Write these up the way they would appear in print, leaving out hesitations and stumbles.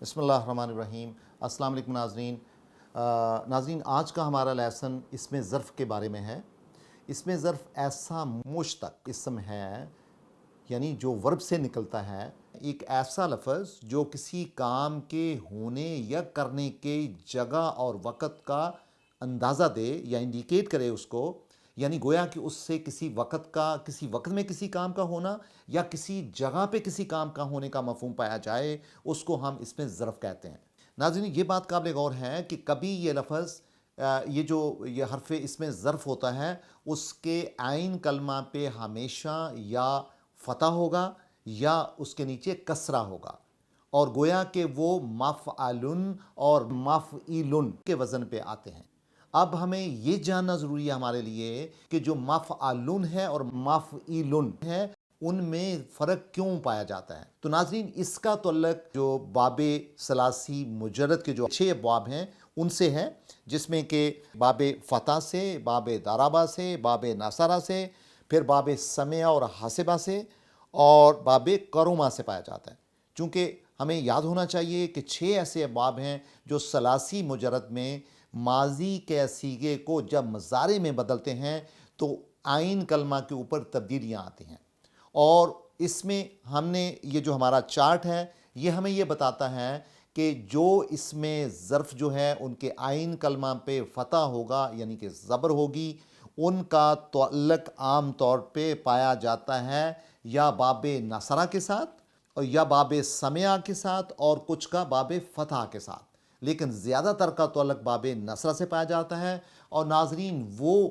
بسم اللہ الرحمن الرحیم۔ السلام علیکم ناظرین۔ ناظرین، آج کا ہمارا لیسن اسم ظرف کے بارے میں ہے۔ اسم ظرف ایسا مشتق اسم ہے، یعنی جو ورب سے نکلتا ہے، ایک ایسا لفظ جو کسی کام کے ہونے یا کرنے کے جگہ اور وقت کا اندازہ دے یا انڈیکیٹ کرے اس کو، یعنی گویا کہ اس سے کسی وقت میں کسی کام کا ہونا یا کسی جگہ پہ کسی کام کا ہونے کا مفہوم پایا جائے، اس کو ہم اسم ظرف کہتے ہیں۔ ناظرین، یہ بات قابل غور ہے کہ کبھی یہ لفظ یہ حرف اسم ظرف ہوتا ہے، اس کے عین کلمہ پہ ہمیشہ یا فتح ہوگا یا اس کے نیچے کسرہ ہوگا، اور گویا کہ وہ مفعلن اور مفعیلن کے وزن پہ آتے ہیں۔ اب ہمیں یہ جاننا ضروری ہے ہمارے لیے کہ جو مفعلن ہے اور مفعیلن ہے، ان میں فرق کیوں پایا جاتا ہے۔ تو ناظرین، اس کا تعلق جو باب ثلاثی مجرد کے جو 6 ابواب ہیں ان سے ہے، جس میں کہ باب فتح سے، باب ضربہ سے، باب نصرہ سے، پھر باب سمع اور حسبہ سے، اور باب کرما سے پایا جاتا ہے۔ چونکہ ہمیں یاد ہونا چاہیے کہ 6 ایسے ابواب ہیں جو ثلاثی مجرد میں ماضی کے صیغے کو جب مضارع میں بدلتے ہیں تو عین کلمہ کے اوپر تبدیلیاں آتی ہیں، اور اس میں ہم نے یہ جو ہمارا چارٹ ہے یہ ہمیں یہ بتاتا ہے کہ جو اس میں ظرف جو ہے ان کے عین کلمہ پہ فتح ہوگا، یعنی کہ زبر ہوگی، ان کا تعلق عام طور پہ پایا جاتا ہے یا باب نصرہ کے ساتھ اور یا باب سمع کے ساتھ اور کچھ کا باب فتح کے ساتھ، لیکن زیادہ تر کا تعلق باب نصرہ سے پایا جاتا ہے۔ اور ناظرین، وہ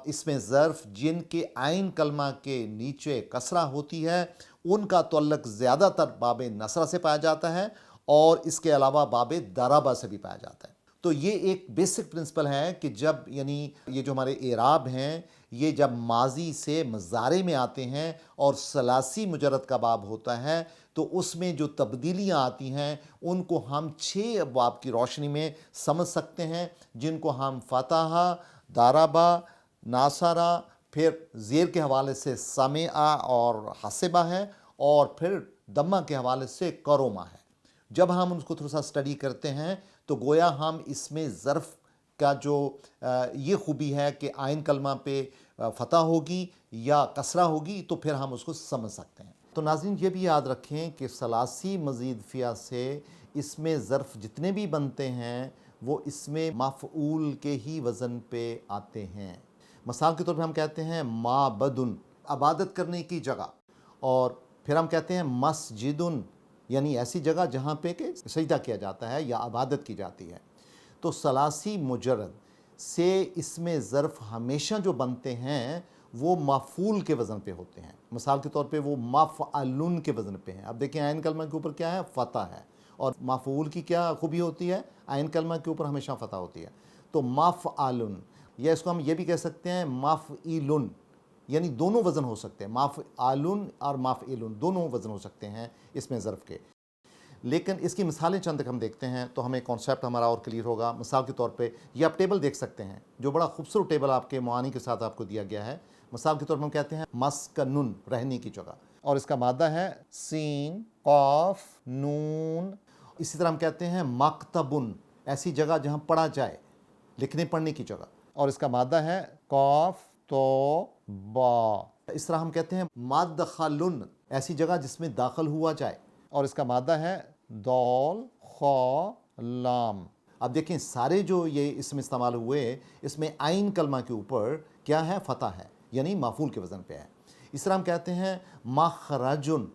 اسم ظرف جن کے عین کلمہ کے نیچے کسرہ ہوتی ہے ان کا تعلق زیادہ تر باب نصرہ سے پایا جاتا ہے، اور اس کے علاوہ باب ضربہ سے بھی پایا جاتا ہے۔ تو یہ ایک بیسک پرنسپل ہے کہ جب یعنی یہ جو ہمارے اعراب ہیں یہ جب ماضی سے مضارع میں آتے ہیں اور ثلاثی مجرد کا باب ہوتا ہے تو اس میں جو تبدیلیاں آتی ہیں ان کو ہم 6 ابواب کی روشنی میں سمجھ سکتے ہیں، جن کو ہم فتح، ضربہ، ناصرہ، پھر زیر کے حوالے سے سمع اور حسبہ ہے، اور پھر دمہ کے حوالے سے کرما ہے۔ جب ہم اس کو تھوڑا سا اسٹڈی کرتے ہیں تو گویا ہم اس میں ظرف کا جو یہ خوبی ہے کہ عین کلمہ پہ فتح ہوگی یا کسرہ ہوگی تو پھر ہم اس کو سمجھ سکتے ہیں۔ تو ناظرین، یہ بھی یاد رکھیں کہ ثلاثی مزید فیہ سے اس میں ظرف جتنے بھی بنتے ہیں وہ اس میں مفعول کے ہی وزن پہ آتے ہیں۔ مثال کے طور پہ ہم کہتے ہیں معبدن، عبادت کرنے کی جگہ، اور پھر ہم کہتے ہیں مسجدن، یعنی ایسی جگہ جہاں پہ کہ سجدہ کیا جاتا ہے یا عبادت کی جاتی ہے۔ تو ثلاثی مجرد سے اسم ظرف ہمیشہ جو بنتے ہیں وہ مفعول کے وزن پہ ہوتے ہیں۔ مثال کے طور پہ وہ مفعلن کے وزن پہ ہیں۔ اب دیکھیں عین کلمہ کے اوپر کیا ہے؟ فتح ہے، اور مفعول کی کیا خوبی ہوتی ہے؟ عین کلمہ کے اوپر ہمیشہ فتح ہوتی ہے۔ تو مفعلن، یا اس کو ہم یہ بھی کہہ سکتے ہیں مفعیلن، یعنی دونوں وزن ہو سکتے ہیں، مفعلن اور مفعیلن دونوں وزن ہو سکتے ہیں اس میں ظرف کے۔ لیکن اس کی مثالیں چند ہم دیکھتے ہیں تو ہمیں کانسیپٹ ہمارا اور کلیئر ہوگا۔ مثال کے طور پہ یہ آپ ٹیبل دیکھ سکتے ہیں، جو بڑا خوبصورت ٹیبل آپ کے معانی کے ساتھ آپ کو دیا گیا ہے۔ مثال کے طور پر ہم کہتے ہیں مسکنن، رہنے کی جگہ، اور اس کا مادہ ہے سین، قاف، نون۔ اسی طرح ہم کہتے ہیں مکتبن، ایسی جگہ جہاں پڑھا جائے، لکھنے پڑھنے کی جگہ، اور اس کا مادہ ہے قاف، تو، با۔ اس طرح ہم کہتے ہیں مدخلن، ایسی جگہ جس میں داخل ہوا جائے، اور اس کا مادہ ہے دال، خا، لام۔ اب دیکھیں سارے جو یہ اسم استعمال ہوئے اس میں عین کلمہ کے اوپر کیا ہے؟ فتح ہے، یعنی مفعول کے وزن پہ ہے۔ اس طرح ہم کہتے ہیں مخرجن،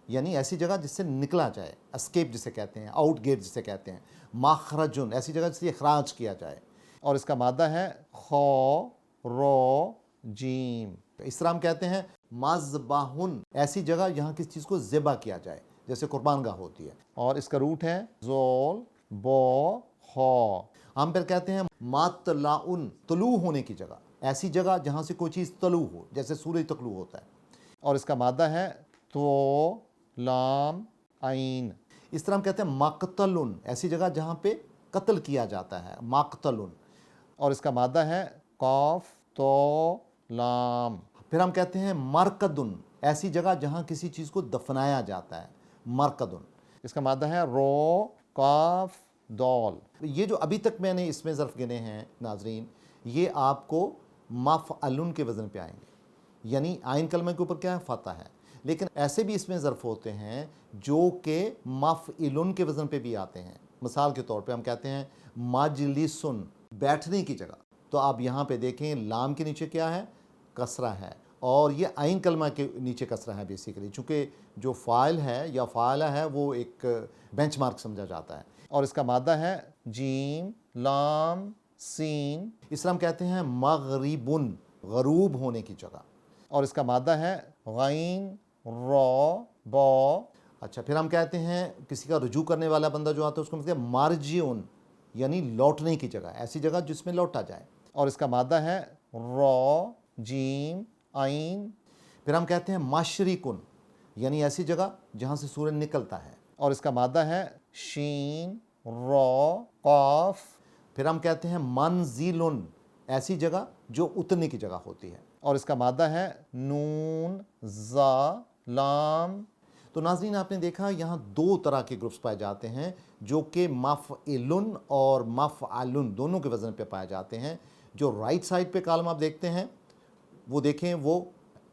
یعنی ایسی جگہ جس سے نکلا جائے، اسکیپ جسے کہتے ہیں، آؤٹ گیٹ جسے کہتے ہیں۔ مخرجن، ایسی جگہ جس سے اخراج کیا جائے، اور اس کا مادہ ہے خا، رو، جیم۔ اس طرح ہم کہتے ہیں مذبحن، ایسی جگہ جہاں کسی چیز کو ذبح کیا جائے، جیسے قربان گاہ ہوتی ہے، اور اس کا روٹ ہے زول، بو، خا۔ ہم پھر کہتے ہیں مطلعن، طلوع ہونے کی جگہ، ایسی جگہ جہاں سے کوئی چیز طلوع ہو، جیسے سورج طلوع ہوتا ہے، اور اس کا مادہ ہے تو، لام، عین۔ اس طرح ہم کہتے ہیں مقتلن، ایسی جگہ جہاں پہ قتل کیا جاتا ہے، مقتلن، اور اس کا مادہ ہے قاف، تو، لام۔ پھر ہم کہتے ہیں مرکدن، ایسی جگہ جہاں کسی چیز کو دفنایا جاتا ہے، مرکدن۔ اس کا مادہ ہے رو، کاف، دال۔ یہ جو ابھی تک میں نے اس میں ظرف گنے ہیں ناظرین، یہ آپ کو مفعلن کے وزن پہ آئیں گے، یعنی عین کلمہ کے اوپر کیا ہے؟ فتح ہے۔ لیکن ایسے بھی اس میں ظرف ہوتے ہیں جو کہ مفعلن کے وزن پہ بھی آتے ہیں۔ مثال کے طور پہ ہم کہتے ہیں مجلسن، بیٹھنے کی جگہ، تو آپ یہاں پہ دیکھیں لام کے نیچے کیا ہے؟ کسرہ ہے، اور یہ عین کلمہ کے نیچے کسرہ ہے بیسیکلی، چونکہ جو فاعل ہے یا فاعلہ ہے وہ ایک بینچ مارک سمجھا جاتا ہے۔ اور اس کا مادہ ہے جیم، لام، سین۔ اس طرح ہم کہتے ہیں مغربن، غروب ہونے کی جگہ، اور اس کا مادہ ہے غین، را، با۔ اچھا، پھر ہم کہتے ہیں کسی کا رجوع کرنے والا بندہ جو آتا ہے اس کو کہتے ہیں مارجعن، یعنی لوٹنے کی جگہ، ایسی جگہ جس میں لوٹا جائے، اور اس کا مادہ ہے را، جیم، عین۔ پھر ہم کہتے ہیں مشرقن، یعنی ایسی جگہ جہاں سے سورج نکلتا ہے، اور اس کا مادہ ہے شین، را، قاف۔ پھر ہم کہتے ہیں منزلن، ایسی جگہ جو اترنے کی جگہ ہوتی ہے، اور اس کا مادہ ہے نون، زا، لام۔ تو ناظرین آپ نے دیکھا یہاں دو طرح کے گروپس پائے جاتے ہیں جو کہ مفعلن اور مفعلن دونوں کے وزن پہ پائے جاتے ہیں۔ جو رائٹ سائڈ پہ کالم آپ دیکھتے ہیں وہ دیکھیں وہ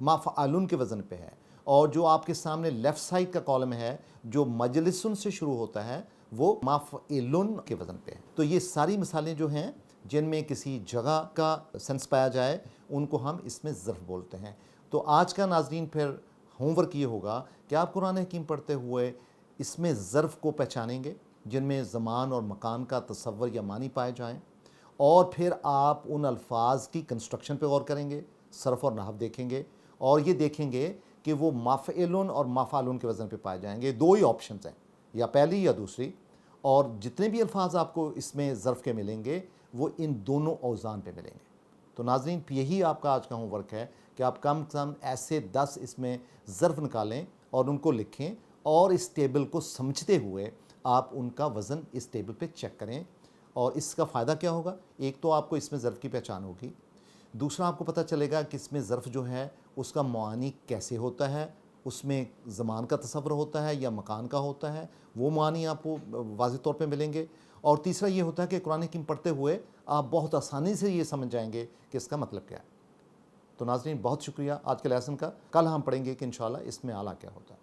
مفعلن کے وزن پہ ہے، اور جو آپ کے سامنے لیفٹ سائڈ کا کالم ہے جو مجلسن سے شروع ہوتا ہے وہ مفعلن کے وزن پہ ہے۔ تو یہ ساری مثالیں جو ہیں جن میں کسی جگہ کا سینس پایا جائے ان کو ہم اس میں ظرف بولتے ہیں۔ تو آج کا ناظرین پھر ہوم ورک یہ ہوگا کہ آپ قرآن حکیم پڑھتے ہوئے اس میں ظرف کو پہچانیں گے جن میں زمان اور مکان کا تصور یا معنی پائے جائیں، اور پھر آپ ان الفاظ کی کنسٹرکشن پہ غور کریں گے، صرف اور نحو دیکھیں گے، اور یہ دیکھیں گے کہ وہ مفعلن اور مفعلن کے وزن پہ پائے جائیں گے۔ دو ہی آپشنز ہیں، یا پہلی یا دوسری، اور جتنے بھی الفاظ آپ کو اس میں ظرف کے ملیں گے وہ ان دونوں اوزان پہ ملیں گے۔ تو ناظرین یہی آپ کا آج کا ہوم ورک ہے کہ آپ کم سے کم ایسے 10 اس میں ظرف نکالیں اور ان کو لکھیں، اور اس ٹیبل کو سمجھتے ہوئے آپ ان کا وزن اس ٹیبل پہ چیک کریں۔ اور اس کا فائدہ کیا ہوگا؟ ایک تو آپ کو اس میں ظرف کی پہچان ہوگی، دوسرا آپ کو پتہ چلے گا کہ اس میں ظرف جو ہے اس کا معانی کیسے ہوتا ہے، اس میں زمان کا تصور ہوتا ہے یا مکان کا ہوتا ہے، وہ معانی آپ کو واضح طور پہ ملیں گے۔ اور تیسرا یہ ہوتا ہے کہ قرآن حکیم پڑھتے ہوئے آپ بہت آسانی سے یہ سمجھ جائیں گے کہ اس کا مطلب کیا ہے۔ تو ناظرین بہت شکریہ آج کے لیسن کا، کل ہم پڑھیں گے کہ انشاءاللہ اس میں اعلیٰ کیا ہوتا ہے۔